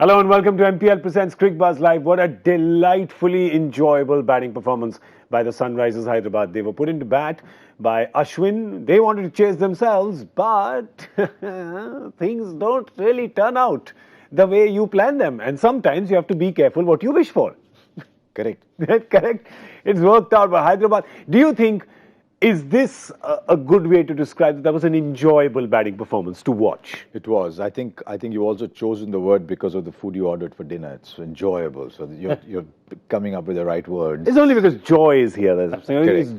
Hello and welcome to MPL Presents Cricbuzz Live. What a delightfully enjoyable batting performance by the Sunrisers Hyderabad. They were put into bat by Ashwin. They wanted to chase themselves, but things don't really turn out the way you plan them. And sometimes you have to be careful what you wish for. Correct. Correct. It's worked out by Hyderabad. Do you think, is this a good way to describe it? That was an enjoyable batting performance to watch. It was. I think you also chosen the word because of the food you ordered for dinner. It's enjoyable. So you're coming up with the right words. It's only because joy is here. It's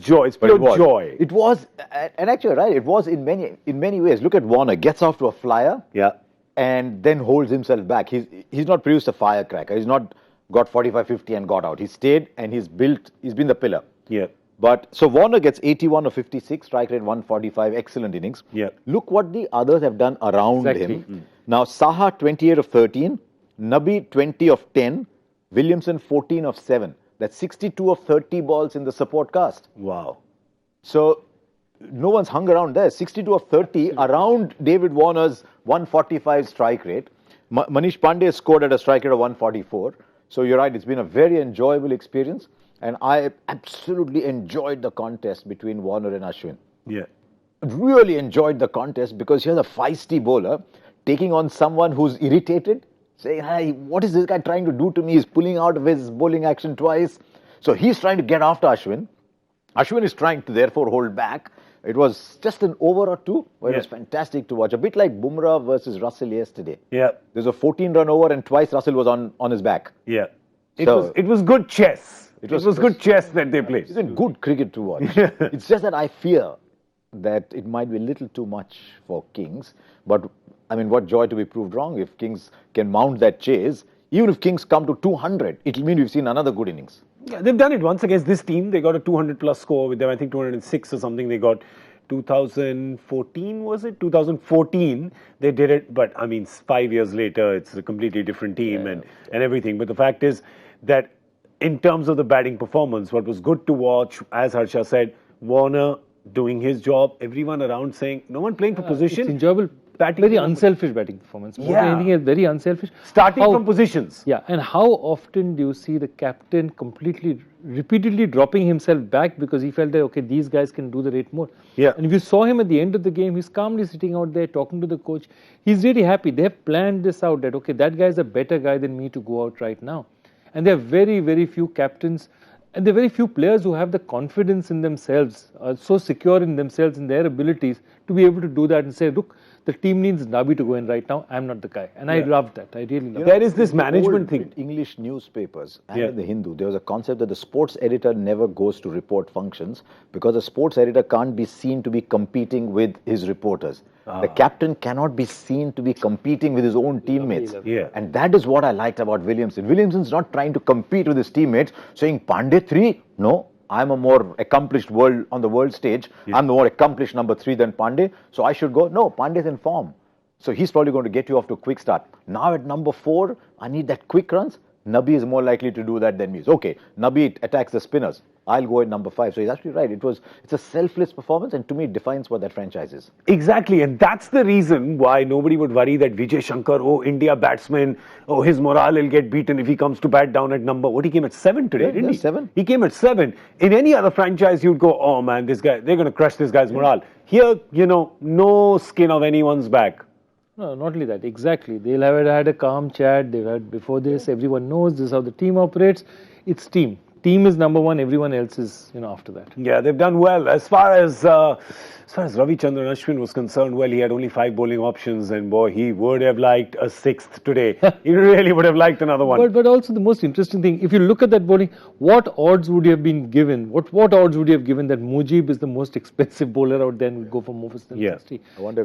joy. It's pure joy. It was, and actually, right, it was in many ways. Look at Warner. Gets off to a flyer. Yeah. And then holds himself back. He's not produced a firecracker. He's not got 45, 50 and got out. He stayed and he's been the pillar. Yeah. But so Warner gets 81 or 56, strike rate 145, excellent innings. Yeah. Look what the others have done around him. Now Saha 28 of 13, Nabi 20 of 10, Williamson 14 of 7. That's 62 of 30 balls in the support cast. Wow. So no one's hung around there. 62 of 30 around David Warner's 145 strike rate. Manish Pandey scored at a strike rate of 144. So you're right, it's been a very enjoyable experience. And I absolutely enjoyed the contest between Warner and Ashwin. Yeah. Really enjoyed the contest because here's a feisty bowler taking on someone who's irritated, saying, hey, what is this guy trying to do to me? He's pulling out of his bowling action twice. So he's trying to get after Ashwin. Ashwin is trying to therefore hold back. It was just an over or two where it was fantastic to watch. A bit like Bumrah versus Russell yesterday. Yeah. There's a 14-run over and twice Russell was on his back. Yeah. It was good chess. It was good chess that they played. It's been good cricket to watch. It's just that I fear that it might be a little too much for Kings. But, I mean, what joy to be proved wrong if Kings can mount that chase. Even if Kings come to 200, it'll mean we've seen another good innings. Yeah, they've done it once against this team. They got a 200-plus score with them. I think 206 or something. They got 2014, was it? 2014, they did it. But, I mean, 5 years later, it's a completely different team and everything. But the fact is that in terms of the batting performance, what was good to watch, as Harsha said, Warner doing his job, everyone around saying, no one playing for position. It's enjoyable. Very unselfish batting performance. More than anything else, very unselfish. Starting from positions. Yeah, and how often do you see the captain repeatedly dropping himself back because he felt that, okay, these guys can do the rate more. Yeah. And if you saw him at the end of the game, he's calmly sitting out there talking to the coach. He's really happy. They have planned this out that, okay, that guy is a better guy than me to go out right now. And there are very, very few captains and there are very few players who have the confidence in themselves, are so secure in themselves and their abilities to be able to do that and say, look, the team needs Nabi to go in right now. I'm not the guy. And I loved that. I really loved it. There is this management thing. English newspapers and in the Hindu, there was a concept that the sports editor never goes to report functions because the sports editor can't be seen to be competing with his reporters. The captain cannot be seen to be competing with his own teammates. And that is what I liked about Williamson. Williamson's not trying to compete with his teammates, saying, Pandey 3? No. I'm a more accomplished on the world stage. I'm the more accomplished number 3 than Pandey. So I should go. No, Pandey's in form. So he's probably going to get you off to a quick start. Now at number 4, I need that quick runs. Nabi is more likely to do that than me. Okay, Nabi attacks the spinners. I'll go at number 5. So he's actually right. It's a selfless performance and to me it defines what that franchise is. Exactly, and that's the reason why nobody would worry that Vijay Shankar, India batsman, his morale will get beaten if he comes to bat down at number. What, he came at 7 today, didn't he? 7. He came at 7. In any other franchise, you'd go, oh man, this guy, they're going to crush this guy's morale. Here, no skin of anyone's back. No, not only that, exactly. They'll have had a calm chat. They've had before this. Everyone knows this is how the team operates. It's team. Team is number one. Everyone else is, after that. Yeah, they've done well. As far as Ravichandran Ashwin was concerned, well, he had only 5 bowling options, and boy, he would have liked a 6th today. He really would have liked another one. But also the most interesting thing, if you look at that bowling, what odds would you have been given? What odds would you have given that Mujib is the most expensive bowler out there and would go for more than 60? I wonder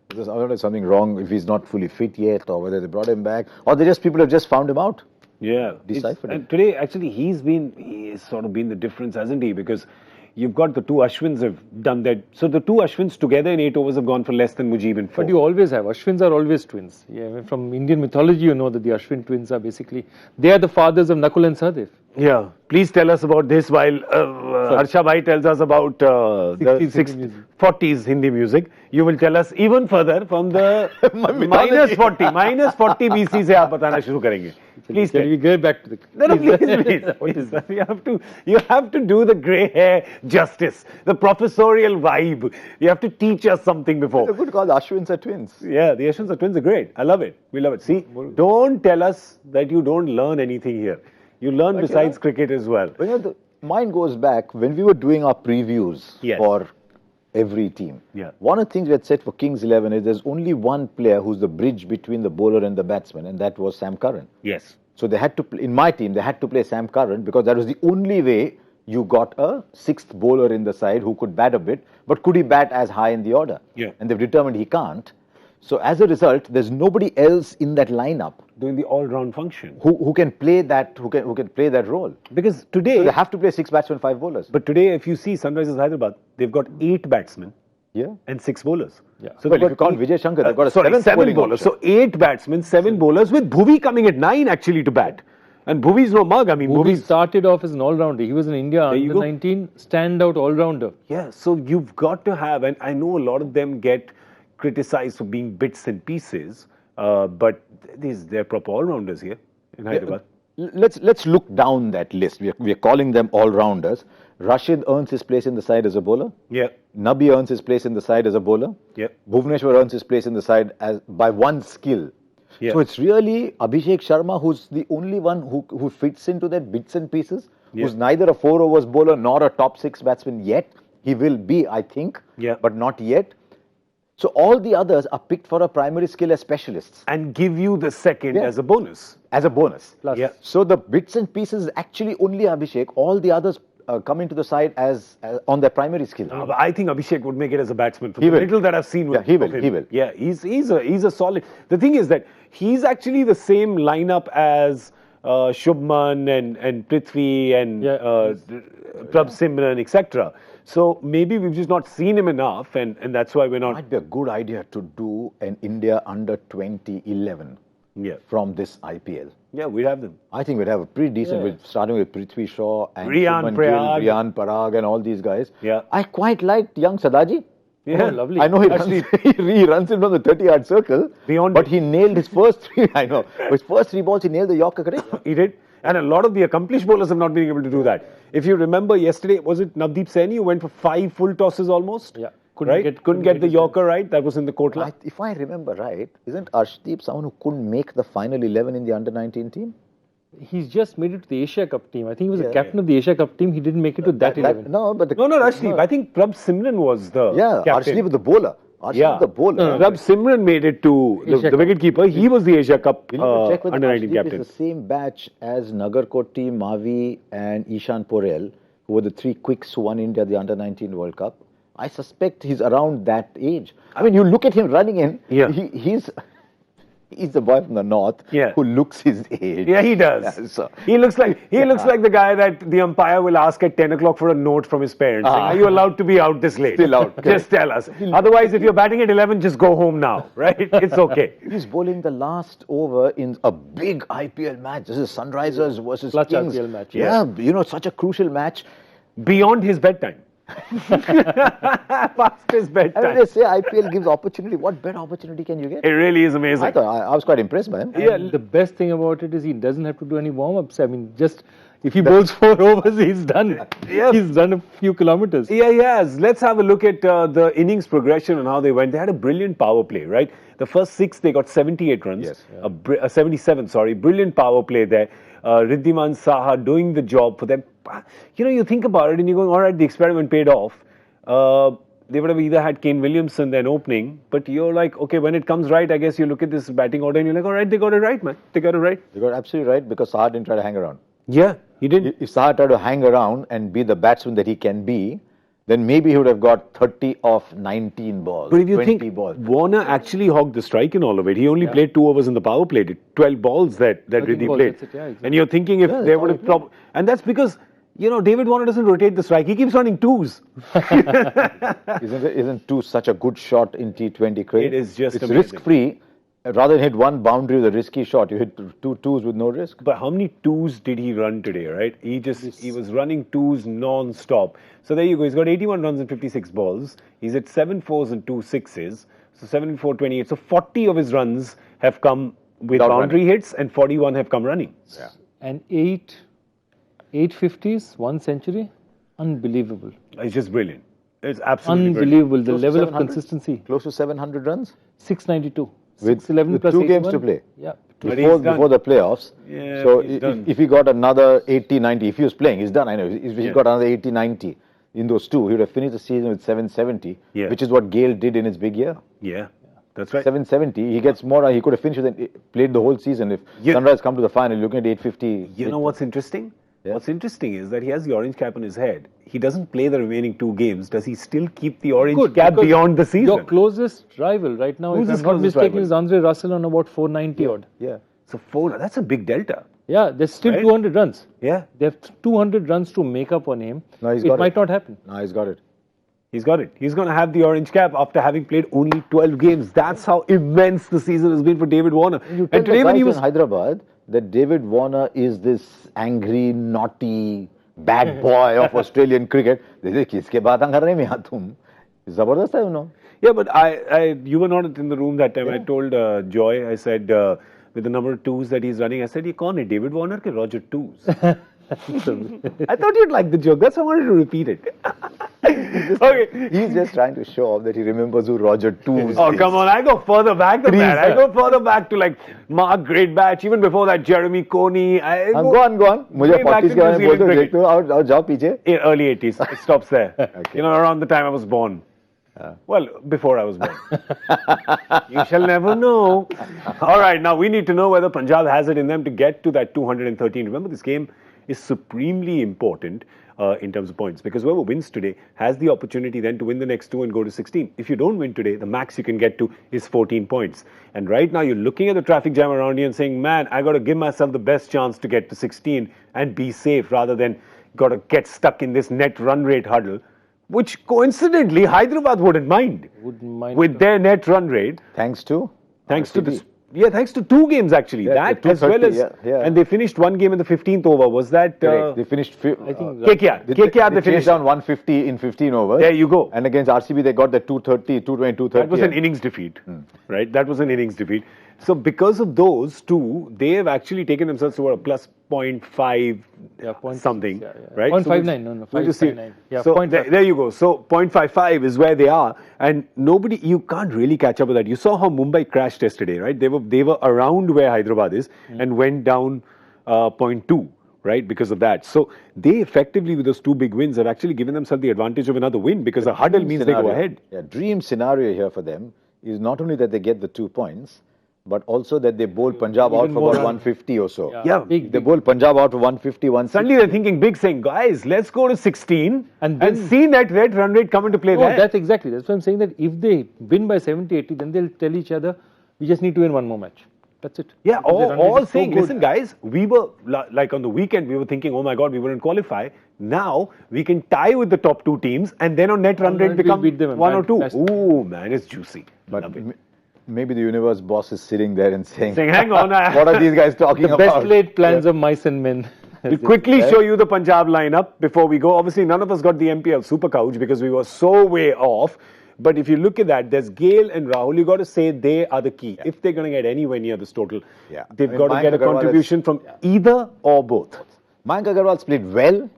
because I don't know if something wrong if he's not fully fit yet, or whether they brought him back, or people have just found him out. Yeah, deciphered it. And today, actually, he's sort of been the difference, hasn't he? Because you've got the 2 Ashwins have done that. So the 2 Ashwins together in 8 overs have gone for less than Mujib in 4. But you always have. Ashwins are always twins. Yeah, from Indian mythology, you know that the Ashwin twins are basically, they are the fathers of Nakul and Sahdev. Yeah. Please tell us about this while Harsha bhai tells us about the 60s Hindi music. 40s Hindi music, you will tell us even further from the minus 40 BC से आप बताना शुरू करेंगे. Please Can tell. we get back to the... No, please. You have to do the grey hair justice, the professorial vibe. You have to teach us something It's a before. good call. The Ashwins are twins. Yeah, the Ashwins are twins are great. I love it. We love it. See, don't tell us that you don't learn anything here. You learn besides cricket as well. Mine goes back when we were doing our previews Yes. for every team. Yeah. One of the things we had said for Kings 11 is there's only one player who's the bridge between the bowler and the batsman, and that was Sam Curran. Yes. So they had to, in my team, they had to play Sam Curran because that was the only way you got a sixth bowler in the side who could bat a bit, but could he bat as high in the order? Yeah. And they've determined he can't. So as a result, there's nobody else in that lineup Doing the all-round function. who can play that play that role. Because today, So they have to play 6 batsmen, 5 bowlers. but today, if you see Sunrisers Hyderabad, they've got 8 batsmen Yeah. and 6 bowlers. Yeah. So Well, they've if you count Vijay Shankar, they've got a sorry, 7th bowling bowlers. option. So 8 batsmen, 7 bowlers, with Bhuvi coming at 9 actually to bat. And Bhuvi's no mug. I mean, Bhuvi Bhuvi's... started off as an all-rounder. He was an India you go. under-19 standout all-rounder. Yeah, so you've got to have, and I know a lot of them get criticized for being bits and pieces, but they're proper all-rounders here in Hyderabad. Let's look down that list. We are calling them all-rounders. Rashid earns his place in the side as a bowler. Yeah, Nabi earns his place in the side as a bowler. yeah. Bhuvneshwar earns his place in the side as by one skill. Yeah. So it's really Abhishek Sharma who's the only one who fits into that bits and pieces, who's neither a 4 overs bowler nor a top 6 batsman yet. He will be, I think, but not yet. So all the others are picked for a primary skill as specialists, And give you the second as a bonus. as a bonus. Plus. Yeah. So the bits and pieces is actually only Abhishek. All the others come into the side as on their primary skill. But I think Abhishek would make it as a batsman. For He the will. little that I've seen with Yeah, he will, of him. he will. Yeah, he's a solid. The thing is that he's actually the same lineup as Shubman and Prithvi and Prabh Simran, etc. So maybe we've just not seen him enough, and that's why we're not. Might be a good idea to do an India under 2011 from this IPL. Yeah, we'd have them. I think we'd have a pretty decent, starting with Prithvi Shaw and Riyan Shubman Prayag. Gill, Riyan Parag and all these guys. Yeah. I quite liked young Sadaji. Yeah, lovely. I know he runs, he runs in from the 30-yard circle, but he nailed his first 3. I know. His first 3 balls, he nailed the Yorker, correct? He did. And a lot of the accomplished bowlers have not been able to do that. If you remember yesterday, was it Navdeep Saini who went for 5 full tosses almost? Yeah. Couldn't get the Yorker right. That was in the Kotla. If I remember right, isn't Arshdeep someone who couldn't make the final 11 in the under-19 team? He's just made it to the Asia Cup team. I think he was the captain of the Asia Cup team. He didn't make it to that 11. No, but No, Arshdeep. I think Prabh Simran was the captain. Arshdeep was the bowler. Arshdeep the bowler. Prabh Simran made it to the wicket keeper. He was the Asia Cup Check with under-19 Arshdeep captain. is the same batch as Nagarkoti, Mavi and Ishan Porel, who were the 3 quicks who won India the under-19 World Cup. I suspect he's around that age. I mean, you look at him running in, he's the boy from the north who looks his age. Yeah, he does. Yeah, so, he looks like the guy that the umpire will ask at 10 o'clock for a note from his parents. Saying, are you allowed to be out this late? Still out. Just tell us. Otherwise, if you're batting at 11, just go home now, right? It's okay. He's bowling the last over in a big IPL match. This is Sunrisers versus Clutch Kings. IPL match. Yeah, such a crucial match. Beyond his bedtime. Past his bedtime. I mean, they say IPL gives opportunity. What better opportunity can you get? It really is amazing. I was quite impressed by him. And the best thing about it is he doesn't have to do any warm-ups. I mean, just if he bowls 4 overs, he's done. He's done a few kilometers. Yeah, he has. Let's have a look at the innings progression and how they went. They had a brilliant power play, right? The first 6, they got 78 runs. Yes. 77, sorry. Brilliant power play there. Riddhiman Saha doing the job for them. You think about it and you're going, all right, the experiment paid off. They would have either had Kane Williamson then opening, but you're like, okay, when it comes right, I guess you look at this batting order and you're like, all right, they got it right, man. They got it right. You got absolutely right because Saha didn't try to hang around. Yeah, he didn't. If Saha tried to hang around and be the batsman that he can be, then maybe he would have got 30 of 19 balls. But if you 20 think balls. Warner actually hogged the strike in all of it, he only played 2 overs in the power play, did 12 balls that Riddhi balls, played. that's it, yeah, exactly. And you're thinking if they would have and that's because, David Warner doesn't rotate the strike. He keeps running 2s. Isn't 2 such a good shot in T20 cricket? It is just It's amazing. risk-free. Rather than hit one boundary with a risky shot, you hit two twos with no risk. But how many twos did he run today, right? He was running twos non-stop. So there you go. He's got 81 runs and 56 balls. He's at 7 fours and 2 sixes. So 7 and 4, 28. So 40 of his runs have come with Without boundary running. hits and 41 have come running. Yeah. And 850s, 1 century. Unbelievable. It's just brilliant. It's absolutely brilliant. Unbelievable. The Close to level of 700? consistency. Close to 700 runs 692. with 611 plus 2 games 81. to play. Yeah. But he's done. Before the playoffs. Yeah, so he's done. if he got another 80, 90, if he was playing, he's done. I know. If he Yeah. got another 80, 90 in those two, he would have finished the season with 770, Yeah. which is what Gale did in his big year. Yeah, that's right. 770. He gets more. He could have finished played the whole season. If Yeah. Sunrise come to the final, looking at 850. You know what's interesting? Yeah. What's interesting is that he has the orange cap on his head. He doesn't play the remaining 2 games. Does he still keep the orange Good, cap because beyond the season? Your closest rival right now, Who's if his I'm not closest mistaken, rival? is Andre Russell on about 490 odd. Yeah. So 4, that's a big delta. Yeah, there's still Right? 200 runs. Yeah, They have 200 runs to make up on him. No, he's It got might it. not happen. No, he's got it. he's got it. He's going to have the orange cap after having played only 12 games. That's how immense the season has been for David Warner. You tell And today the when he guys was... in Hyderabad that David Warner is this angry, naughty, bad boy of Australian cricket. They say, "Kiske baatan kar rahe miyan tum?" Zabardast hai, you know. Yeah, but you were not in the room that time. I told Joy, I said, with the number of 2s that he's running, I said, "Ye kaun hai, David Warner ke Roger 2s?" I thought you'd like the joke. That's why I wanted to repeat it. Okay. He's just trying to show off that he remembers who Roger Toombs Oh, is. come on. I go further back than that. I Please. go further back to like Mark Greatbatch, even before that, Jeremy Coney. Go on. मुझे way back 40s to के बारे New में बोल Zealand दो, cricket. देख लो, और जाओ पीछे. In early 80s. It stops there. Okay. You know, around the time I was born. Well, before I was born. You shall never know. All right, now we need to know whether Punjab has it in them to get to that 213. Remember, this game is supremely important in terms of points because whoever wins today has the opportunity then to win the next 2 and go to 16. If you don't win today, the max you can get to is 14 points. And right now, you're looking at the traffic jam around you and saying, man, I got to give myself the best chance to get to 16 and be safe rather than got to get stuck in this net run rate huddle, which coincidentally Hyderabad wouldn't mind. Wouldn't mind. With their net run rate, Thanks to this. Yeah, thanks to 2 games actually. Yeah, that the as well 230, as, yeah. and they finished 1 game in the 15th over. Was that? Correct. They finished. I think KKR. They KKR, they chased finished. down 150 in 15 overs. There you go. And against RCB, they got the 230, 220, 230. That was an innings defeat, right? That was an innings defeat. So because of those 2, they have actually taken themselves to a plus 0.5 0.6, something, yeah. right? 0.59, no, we'll just see. 559. Yeah, so 0.5. there you go. So 0.55 is where they are, and you can't really catch up with that. You saw how Mumbai crashed yesterday, right? They were around where Hyderabad is and went down 0.2. Right, because of that. So they effectively, with those 2 big wins, have actually given themselves the advantage of another win because a huddle means they go ahead. Yeah, dream scenario here for them is not only that they get the 2 points, but also that they bowl Punjab out Even for more about run. 150 or so. Yeah. Big, They big. bowl Punjab out for 150, 160. Suddenly they're thinking big, saying, guys, let's go to 16 And and then- see that red run rate come into play No, there. that's exactly. That's why I'm saying that if they win by 70, 80, then they'll tell each other, we just need to win 1 more match. That's it. Yeah, Because the run rate all is so saying, good. listen, guys, we were like on the weekend, we were thinking, oh my God, we wouldn't qualify. Now we can tie with the top 2 teams, and then on net run On rate run, we'll become beat them. 1 or 2. Fantastic. Ooh, man, it's juicy. But Love it. maybe the universe boss is sitting there and saying, Saying, hang on, what are these guys talking The about? best laid plans of mice and men. To quickly show you the Punjab lineup before we go. Obviously, none of us got the MPL Super Couch because we were so way off. But if you look at that, there's Gale and Rahul. You got to say they are the key. If they're going to get anywhere near this total, Yeah. they've I mean, got to Mayank get a Agarwal contribution from either or both. Mayank Agarwal's played well.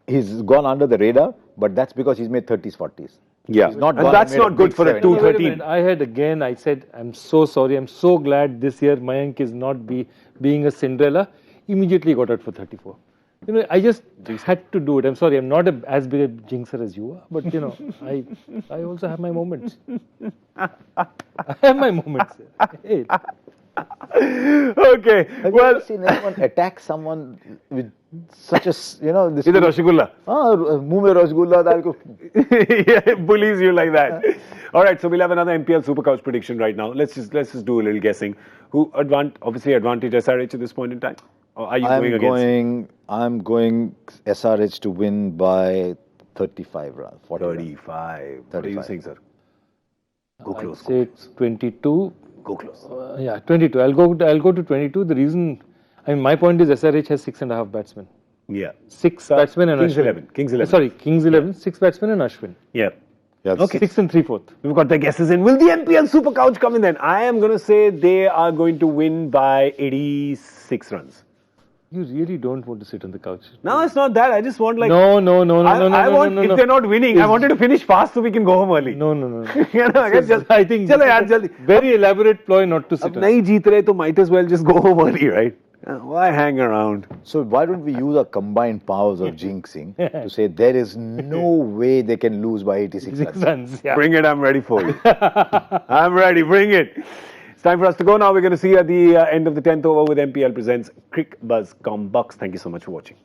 He's gone under the radar, but that's because he's made 30s, 40s. Yeah, He's not and gone that's and made not a good big for a 70. Wait a 213. minute. I said, I'm so sorry. I'm so glad this year Mayank is not being a Cinderella. Immediately got out for 34. You know, I just had to do it. I'm sorry. I'm not as big a jinxer as you are, but you know, I also have my moments. I have my moments. Hey, Okay, Have you well, ever seen anyone attack someone with such a, this... either Rasgulla. मुंह में रसगुल्ला डाल को... Yeah, bullies you like that. All right, so we'll have another MPL Super Couch prediction right now. Let's just do a little guessing. Who obviously advantage SRH at this point in time? Or are you going against? I'm going SRH to win by 35 runs. 40 runs. 35. What are you 35. saying, sir? Go I'd close. say 22. Go close. Yeah, 22. I'll go to 22. The reason, I mean, my point is SRH has 6.5 batsmen. Yeah. Six batsmen and Kings Ashwin. 11. Kings 11. Sorry, Kings 11. 6 batsmen and Ashwin. Yeah. Yeah, Okay. 6 and 3/4. We've got the guesses in. Will the NPL Super Couch come in then? I am going to say they are going to win by 86 runs. You really don't want to sit on the couch. No, it's not that. I just want like... No. If they're not winning, I wanted to finish fast so we can go home early. No. You know, I think Chalo yaar, jaldi. very elaborate ploy not to sit Ab on. nahi jeet rahe, to might as well just go home early, right? Why hang around? So why don't we use our combined powers of jinxing to say there is no way they can lose by 86 6 runs? runs, yeah. Bring it, I'm ready for you. I'm ready, bring it. It's time for us to go now. We're going to see you at the end of the 10th over with MPL presents Cricbuzz Combox. Thank you so much for watching.